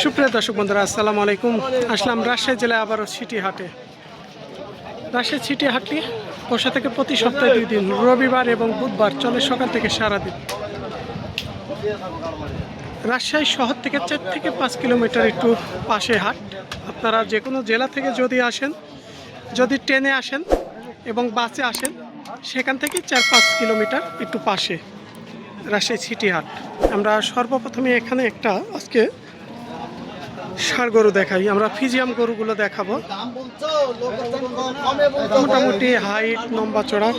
সুপ্রিয় দর্শক বন্ধুরা, আসসালামু আলাইকুম। আসলাম রাজশাহী জেলায় আবারও সিটি হাটে। রাজশাহী সিটি হাটটি বসে থেকে প্রতি সপ্তাহে 2 দিন, রবিবার এবং বুধবার চলে সকাল থেকে সারাদিন। রাজশাহী শহর থেকে 4 থেকে 5 কিলোমিটার একটু পাশে হাট। আপনারা যে কোনো জেলা থেকে যদি ট্রেনে আসেন এবং বাসে আসেন, সেখান থেকে 4-5 কিলোমিটার একটু পাশে রাজশাহী সিটি হাট। আমরা সর্বপ্রথমে এখানে একটা আজকে ষাঁড় গরু দেখাই। আমরা ফিজিয়াম গরুগুলো দেখাবো। মোটামুটি হাইট, লম্বা চড়া,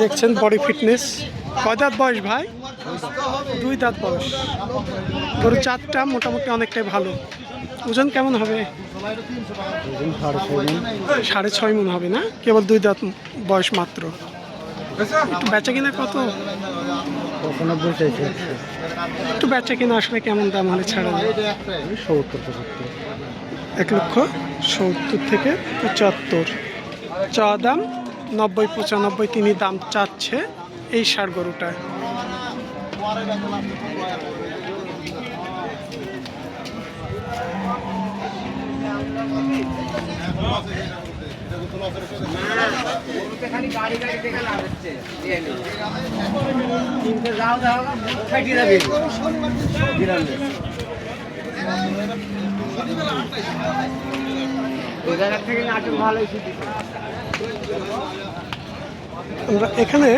দেখছেন বডি ফিটনেস। কয় দাঁত বয়স ভাই? 2 দাঁত বয়স। গরু চারটা মোটামুটি অনেকটাই ভালো। ওজন কেমন হবে? 6.5 মণ হবে না? কেবল 2 দাঁত বয়স মাত্র। বেচা কিনা কত? একটু বেচা কিনা আসলে কেমন দাম হলে ছাড়া যায়? 1,70,000 থেকে 75। চা দাম 90-95 তিনি দাম চাচ্ছে এই ষাঁড় গরুটা। আমরা এখানে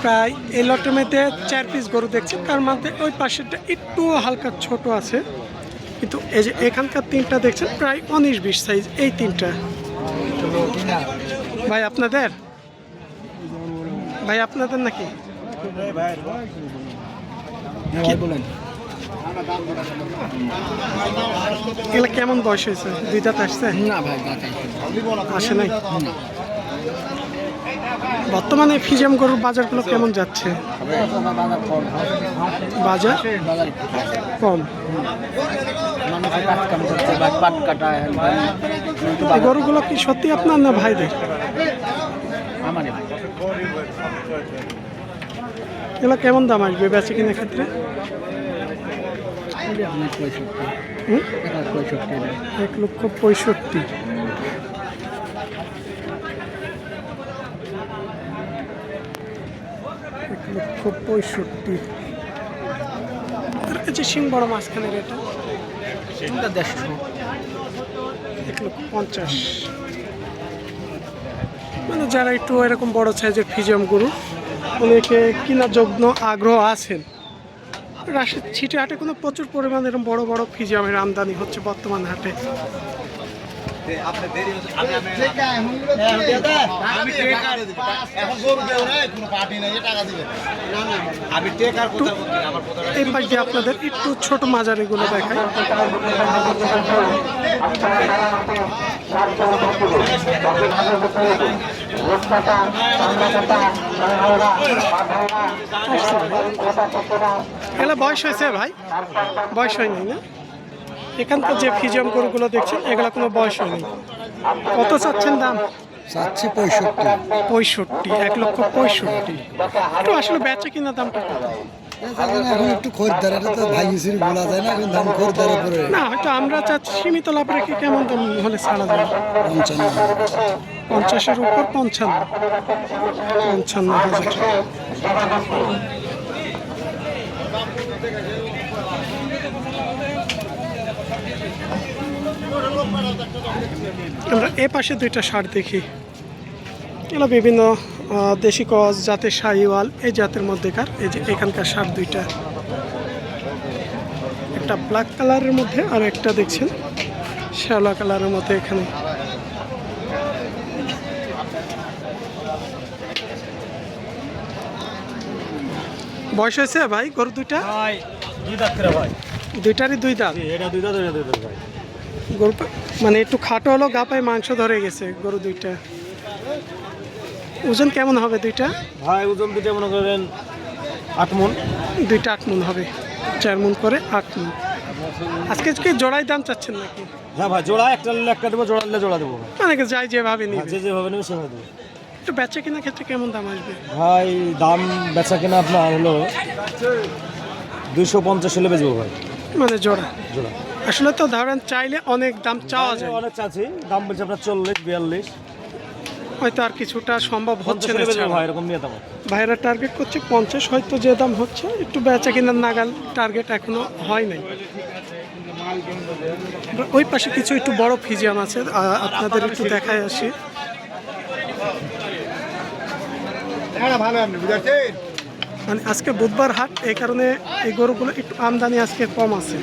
প্রায় এই লটের মধ্যে 4 পিস গরু দেখছি। তার মধ্যে ওই পাশেরটা একটু হালকা ছোট আছে, কিন্তু এই যে এখানকার 3টা দেখছেন প্রায় 19-20 সাইজ। এই 3টা ভাই আপনাদের নাকি? এগুলো কেমন বয়স হয়েছে? 2 দাঁত আসছে? না ভাই, আসে নাই। বর্তমানে ফিজিয়াম গরুর বাজারগুলো কেমন যাচ্ছে? বাজার কম। এই গরুগুলো কি সত্যি আপনার না ভাইদের? এগুলো কেমন দাম আসবে বেচে কিনা ক্ষেত্রে? 1,65,000। যে শিং বড় মাঝখানের এটা 1,50,000। মানে যারা একটু এরকম বড় সাইজের ফিজিয়াম গরু অনেকে কেনার যোগ্য আগ্রহ আছেন। রাজশাহী সিটি হাটে কোনো প্রচুর পরিমাণে এরকম বড় বড় ফিজিয়ামের আমদানি হচ্ছে বর্তমান হাটে। এই পাশ দিয়ে আপনাদের একটু ছোট মাঝারিগুলো দেখায়। এগুলো বয়স হয়েছে ভাই? বয়স হয়নি না? এখানকার যে ফিজিয়াম গরুগুলো দেখছেন এগুলো কোনো বয়স হয়নি। কত চাচ্ছেন দাম? চাচ্ছি 65। 1,65,000। একটু আসলে বেচা কিনা দামটা কত? এখন একটু খরিদ্দার, এটা তো ভাইসির বলা যায় না, এখন দাম খরিদ্দারের উপরে। না, হয়তো আমরা চাচ্ছি সীমিত লাভ রেখে কেমন দাম হলে ছাড়া যাবে? 50,000-এর উপর। 55,000। আমরা এ পাশে 2টা ষাঁড় দেখি। এগুলো বিভিন্ন দেশি ক্রস জাতের, শাহিওয়াল এই জাতের মধ্যেকার। এই যে এখানকার ষাঁড় 2টা, একটা ব্ল্যাক কালারের মধ্যে আর একটা দেখছেন শ্যাওলা কালারের মধ্যে। এখানে বয়স হয়েছে ভাই গরু 2টা? 2 দাঁত করে ভাই। 2টারই 2 দাঁত। এটা 2 দাঁত, এটা 2 দাঁত ভাই। গরু মানে একটু খাটো হলো, গা পায়ে মাংস ধরে গেছে গরু 2টা। ওজন কেমন হবে 2টা? ভাই ওজন দিতে মনে করেন 8 মণ। 2টা 8 মণ হবে। 4 মণ করে 8 মণ। আজকে জোড়াই দাম চাচ্ছেন নাকি? হ্যাঁ ভাই, জোড়া একটা নিলে একটা দেবো, জোড়া নিলে জোড়া দেবো। অনেকে যাই যেভাবে নিবে, যেভাবে নেবে সেভাবে দেবো। একটু বেচা কেনার ক্ষেত্রে কেমন দাম আসবে ভাই? দাম বেচা কেনা আপনার হলো 250 হলে বেচবো ভাই। মানে জোড়া। জোড়া আসলে তো ধরেন চাইলে অনেক দাম চাওয়া যায়, অনেক চাচ্ছি, দাম বলছে আপনার 40-42। হয়তো আর কিছুটা সম্ভব হচ্ছে 50 না বেচবো ছাড়া। ভাই, এরকম নিয়ে দাম। ভাইরা টার্গেট করছে 50, হয়তো যে দাম হচ্ছে একটু বেচা কেনার নাগাল টার্গেট এখনো হয় নাই। ওই পাশে কিছু একটু বড় ফিজিয়াম আছে, আপনাদের একটু দেখায় আসি। মানে আজকে বুধবার হাট, এই কারণে এই গরুগুলো একটু আমদানি আজকে কম আছে।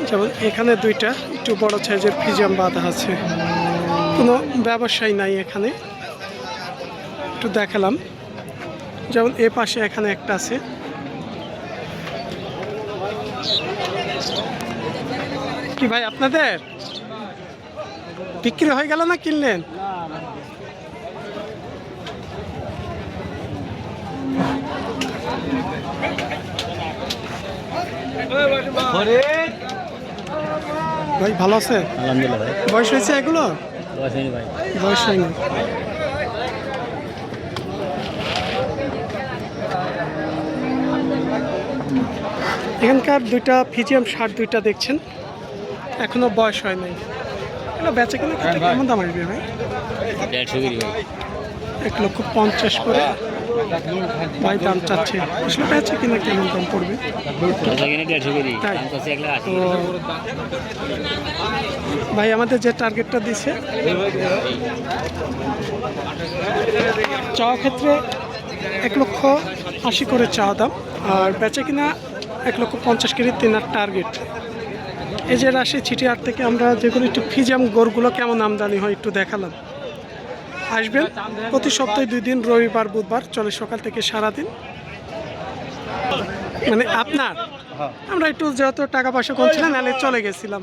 যেমন এখানে দুইটা একটু বড় সাইজের ফিজিয়াম বাঁধা আছে, কোনো ব্যবসায়ী নাই এখানে, একটু দেখালাম। যেমন এ পাশে এখানে একটা আছে। কি ভাই আপনাদের বিক্রি হয়ে গেল না কিনলেন? ভাই ভালো আছে? আলহামদুলিল্লাহ ভাই। বয়স হয়েছে এগুলো? ভাই বয়স হয়নি। এখানকার দুইটা ফিজিয়াম ষাট দুইটা দেখছেন, এখনো বয়স হয় নাই। এগুলো বেচা কেনা করতে কেমন দাম আসবে ভাই? 1,50,000 করে ভাই দাম চাচ্ছে। আসলে বেচা কিনা কেমন দাম পড়বে? তাই? তো ভাই আমাদের যে টার্গেটটা দিছে, চাওয়া ক্ষেত্রে 1,80,000 করে চাওয়া দাম, আর বেচা কিনা 1,50,000 করে তিনার টার্গেট। এই যে রাশি চিটিহাট থেকে আমরা যেগুলো একটু ফিজিয়াম গরুগুলো কেমন আমদানি হয় একটু দেখালাম। আসবেন প্রতি সপ্তাহে 2 দিন, রবিবার বুধবার, চলে সকাল থেকে সারাদিন। মানে আপনার আমরা একটু যেহেতু টাকা পয়সা কম ছিল নাহলে চলে গেছিলাম।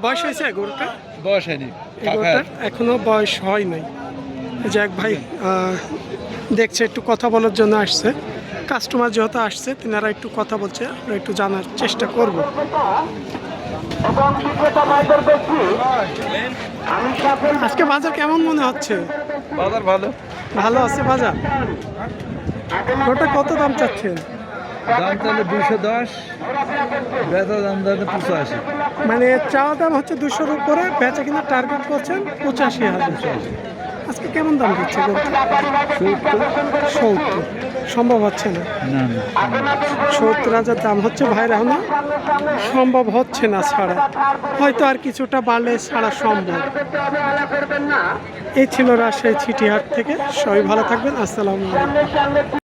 বয়স হয়েছে গরুটা? বয়স হয়নি, এই গরুটার এখনো বয়স হয় নাই। এই যে এক ভাই দেখছে, একটু কথা বলার জন্য আসছে। কাস্টমার যেহেতু আসছে, তিনারা একটু কথা বলছে, আমরা একটু জানার চেষ্টা করব। আজকে বাজার কেমন মনে হচ্ছে? বাজার ভালো। ভালো আছে বাজার। ওটা কত দাম চাচ্ছেন? দাম তাহলে 210, বেচা দাম তাহলে 85। মানে চাওয়া দাম হচ্ছে 200-র উপরে, বেচা কিনা টার্গেট করছেন 85,000। আজকে কেমন দাম দিচ্ছে গরুটা? 70 সম্ভব হচ্ছে না। না 70,000 দাম হচ্ছে ভাইরা, না সম্ভব হচ্ছে না ছাড়া, হয়তো আর কিছুটা বাড়লে ছাড়া সম্ভব। এই ছিল রাজশাহী চিটিহাট থেকে। সবাই ভালো থাকবেন, আসসালামু আলাইকুম।